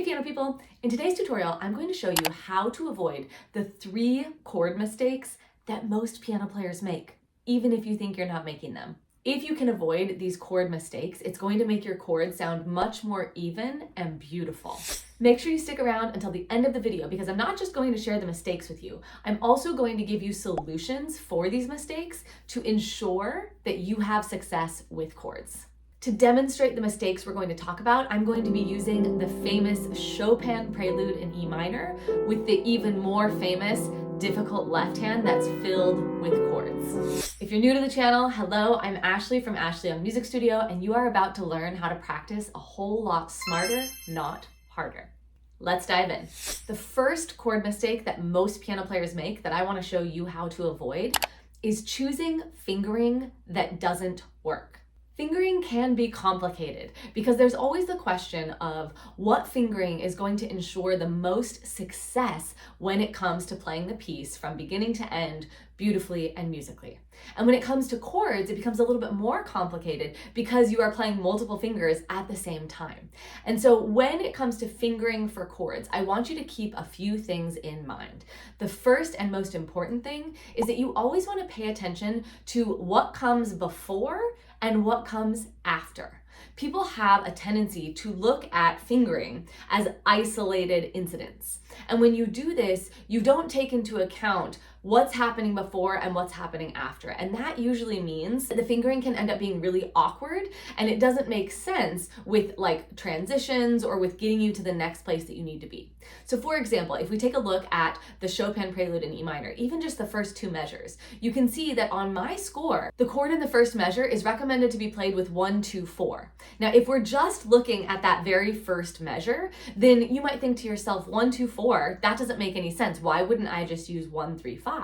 piano people! In today's tutorial, I'm going to show you how to avoid the 3 chord mistakes that most piano players make, even if you think you're not making them. If you can avoid these chord mistakes, it's going to make your chords sound much more even and beautiful. Make sure you stick around until the end of the video because I'm not just going to share the mistakes with you. I'm also going to give you solutions for these mistakes to ensure that you have success with chords. To demonstrate the mistakes we're going to talk about, I'm going to be using the famous Chopin Prelude in E minor with the even more famous difficult left hand that's filled with chords. If you're new to the channel, hello, I'm Ashley from Ashley Young Music Studio, and you are about to learn how to practice a whole lot smarter, not harder. Let's dive in. The first chord mistake that most piano players make that I want to show you how to avoid is choosing fingering that doesn't work. Fingering can be complicated because there's always the question of what fingering is going to ensure the most success when it comes to playing the piece from beginning to end beautifully and musically. And when it comes to chords, it becomes a little bit more complicated because you are playing multiple fingers at the same time. And so when it comes to fingering for chords, I want you to keep a few things in mind. The first and most important thing is that you always want to pay attention to what comes before and what comes after. People have a tendency to look at fingering as isolated incidents. And when you do this, you don't take into account what's happening before and what's happening after. And that usually means that the fingering can end up being really awkward and it doesn't make sense with like transitions or with getting you to the next place that you need to be. So for example, if we take a look at the Chopin Prelude in E minor, even just the first 2 measures, you can see that on my score, the chord in the first measure is recommended to be played with 1, 2, 4. Now, if we're just looking at that very first measure, then you might think to yourself, 1, 2, 4, that doesn't make any sense. Why wouldn't I just use 1, 3, 5?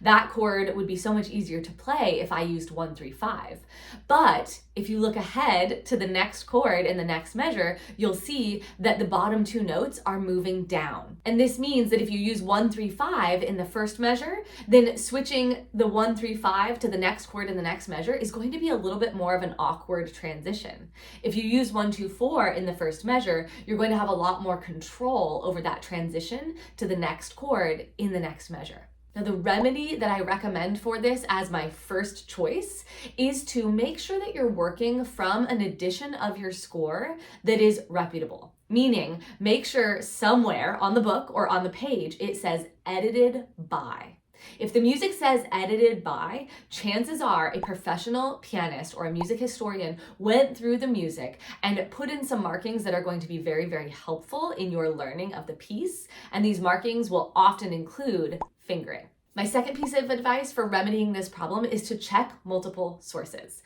That chord would be so much easier to play if I used 1, 3, 5. But if you look ahead to the next chord in the next measure, you'll see that the bottom 2 notes are moving down. And this means that if you use 1, 3, 5 in the first measure, then switching the 1, 3, 5 to the next chord in the next measure is going to be a little bit more of an awkward transition. If you use 1, 2, 4 in the first measure, you're going to have a lot more control over that transition to the next chord in the next measure. Now, the remedy that I recommend for this as my first choice is to make sure that you're working from an edition of your score that is reputable. Meaning, make sure somewhere on the book or on the page it says edited by. If the music says edited by, chances are a professional pianist or a music historian went through the music and put in some markings that are going to be very, very helpful in your learning of the piece. And these markings will often include fingering. My second piece of advice for remedying this problem is to check multiple sources.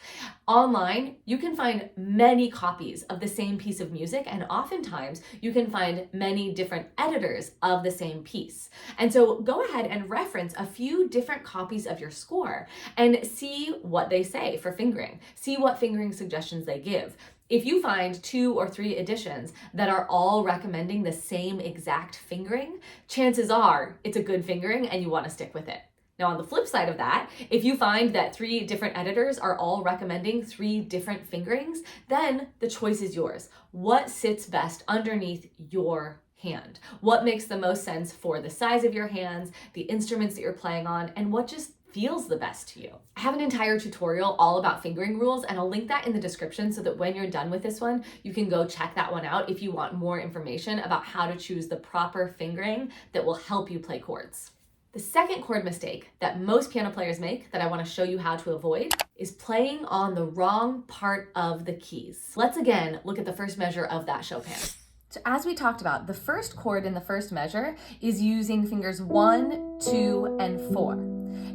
Online, you can find many copies of the same piece of music, and oftentimes you can find many different editors of the same piece. And so go ahead and reference a few different copies of your score and see what they say for fingering. See what fingering suggestions they give. If you find 2 or 3 editions that are all recommending the same exact fingering, chances are it's a good fingering and you want to stick with it. Now, on the flip side of that, if you find that 3 different editors are all recommending 3 different fingerings, then the choice is yours. What sits best underneath your hand? What makes the most sense for the size of your hands, the instruments that you're playing on, and what just feels the best to you? I have an entire tutorial all about fingering rules, and I'll link that in the description so that when you're done with this one, you can go check that one out if you want more information about how to choose the proper fingering that will help you play chords. The second chord mistake that most piano players make that I want to show you how to avoid is playing on the wrong part of the keys. Let's again look at the first measure of that Chopin. So as we talked about, the first chord in the first measure is using fingers 1, 2, and 4.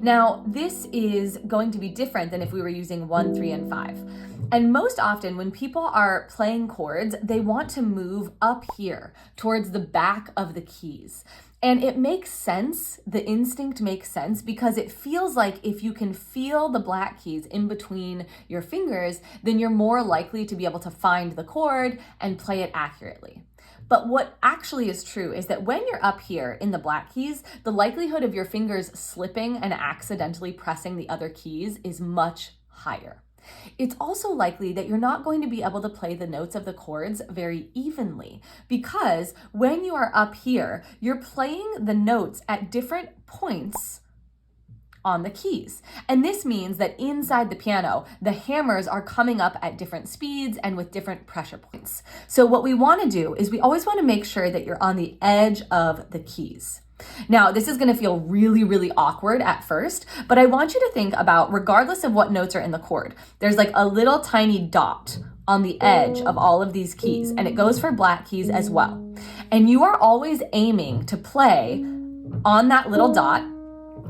Now, this is going to be different than if we were using 1, 3, and 5. And most often when people are playing chords, they want to move up here towards the back of the keys. And it makes sense, the instinct makes sense, because it feels like if you can feel the black keys in between your fingers, then you're more likely to be able to find the chord and play it accurately. But what actually is true is that when you're up here in the black keys, the likelihood of your fingers slipping and accidentally pressing the other keys is much higher. It's also likely that you're not going to be able to play the notes of the chords very evenly, because when you are up here, you're playing the notes at different points on the keys. And this means that inside the piano, the hammers are coming up at different speeds and with different pressure points. So what we want to do is we always want to make sure that you're on the edge of the keys. Now, this is going to feel really, really awkward at first, but I want you to think about, regardless of what notes are in the chord, there's like a little tiny dot on the edge of all of these keys, and it goes for black keys as well. And you are always aiming to play on that little dot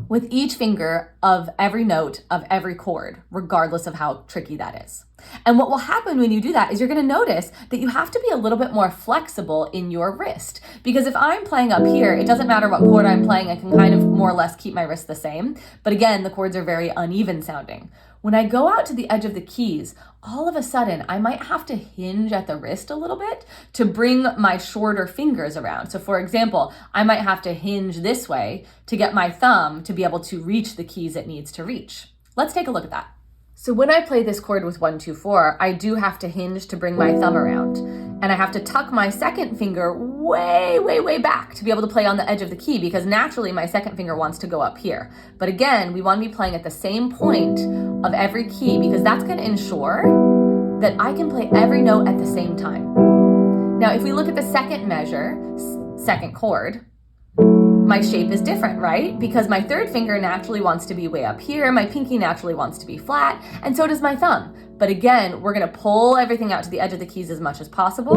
with each finger of every note of every chord, regardless of how tricky that is. And what will happen when you do that is you're going to notice that you have to be a little bit more flexible in your wrist. Because if I'm playing up here, it doesn't matter what chord I'm playing, I can kind of more or less keep my wrist the same. But again, the chords are very uneven sounding. When I go out to the edge of the keys, all of a sudden, I might have to hinge at the wrist a little bit to bring my shorter fingers around. So for example, I might have to hinge this way to get my thumb to be able to reach the keys it needs to reach. Let's take a look at that. So when I play this chord with 1, 2, 4, I do have to hinge to bring my thumb around. And I have to tuck my second finger way, way, way back to be able to play on the edge of the key, because naturally my second finger wants to go up here. But again, we want to be playing at the same point of every key, because that's going to ensure that I can play every note at the same time. Now, if we look at the second measure, second chord, my shape is different, right? Because my third finger naturally wants to be way up here, my pinky naturally wants to be flat, and so does my thumb. But again, we're gonna pull everything out to the edge of the keys as much as possible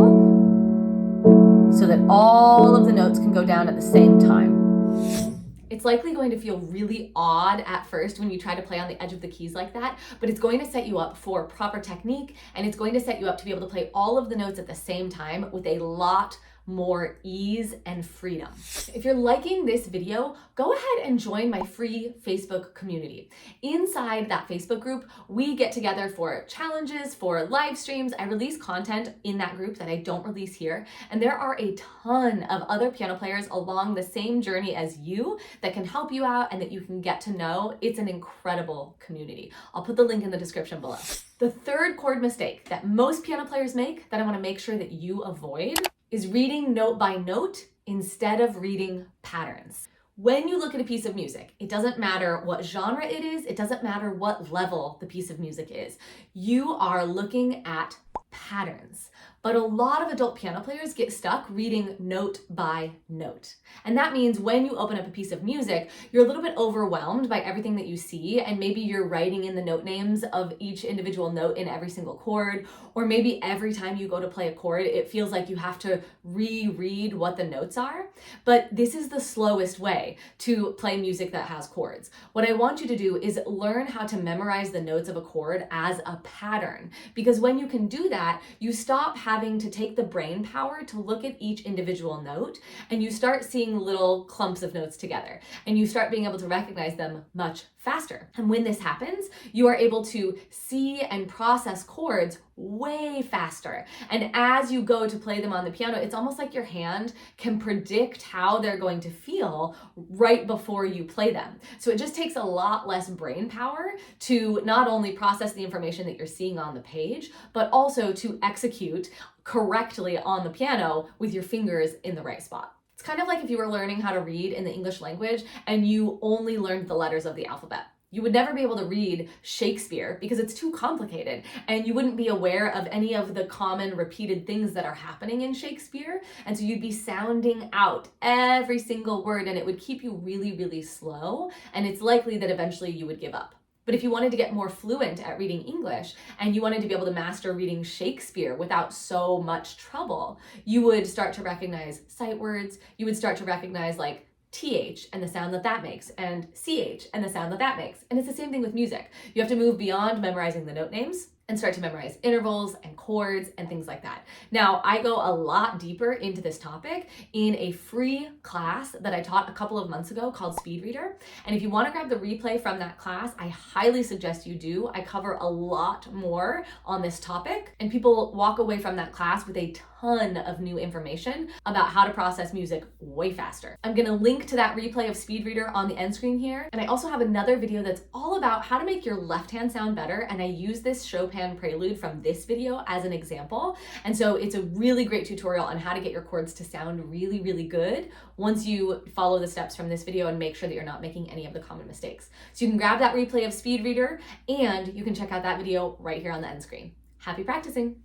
so that all of the notes can go down at the same time. It's likely going to feel really odd at first when you try to play on the edge of the keys like that, but it's going to set you up for proper technique, and it's going to set you up to be able to play all of the notes at the same time with a lot more ease and freedom. If you're liking this video, go ahead and join my free Facebook community. Inside that Facebook group, we get together for challenges, for live streams. I release content in that group that I don't release here. And there are a ton of other piano players along the same journey as you that can help you out and that you can get to know. It's an incredible community. I'll put the link in the description below. The third chord mistake that most piano players make that I want to make sure that you avoid is reading note by note instead of reading patterns. When you look at a piece of music, it doesn't matter what genre it is, it doesn't matter what level the piece of music is. You are looking at patterns. But a lot of adult piano players get stuck reading note by note. And that means when you open up a piece of music, you're a little bit overwhelmed by everything that you see, and maybe you're writing in the note names of each individual note in every single chord, or maybe every time you go to play a chord, it feels like you have to reread what the notes are. But this is the slowest way to play music that has chords. What I want you to do is learn how to memorize the notes of a chord as a pattern, because when you can do that, you stop having to take the brain power to look at each individual note, and you start seeing little clumps of notes together, and you start being able to recognize them much faster. And when this happens, you are able to see and process chords way faster. And as you go to play them on the piano, it's almost like your hand can predict how they're going to feel right before you play them. So it just takes a lot less brain power to not only process the information that you're seeing on the page, but also to execute correctly on the piano with your fingers in the right spot. It's kind of like if you were learning how to read in the English language and you only learned the letters of the alphabet. You would never be able to read Shakespeare because it's too complicated, and you wouldn't be aware of any of the common repeated things that are happening in Shakespeare. And so you'd be sounding out every single word, and it would keep you really, really slow. And it's likely that eventually you would give up. But if you wanted to get more fluent at reading English and you wanted to be able to master reading Shakespeare without so much trouble, you would start to recognize sight words. You would start to recognize like TH and the sound that that makes, and CH and the sound that that makes. And it's the same thing with music. You have to move beyond memorizing the note names and start to memorize intervals and chords and things like that. Now, I go a lot deeper into this topic in a free class that I taught a couple of months ago called Speed Reader. And if you want to grab the replay from that class, I highly suggest you do. I cover a lot more on this topic, and people walk away from that class with a ton of new information about how to process music way faster. I'm gonna link to that replay of Speed Reader on the end screen here. And I also have another video that's all about how to make your left hand sound better. And I use this Chopin prelude from this video as an example. And so it's a really great tutorial on how to get your chords to sound really, really good once you follow the steps from this video and make sure that you're not making any of the common mistakes. So you can grab that replay of Speed Reader and you can check out that video right here on the end screen. Happy practicing.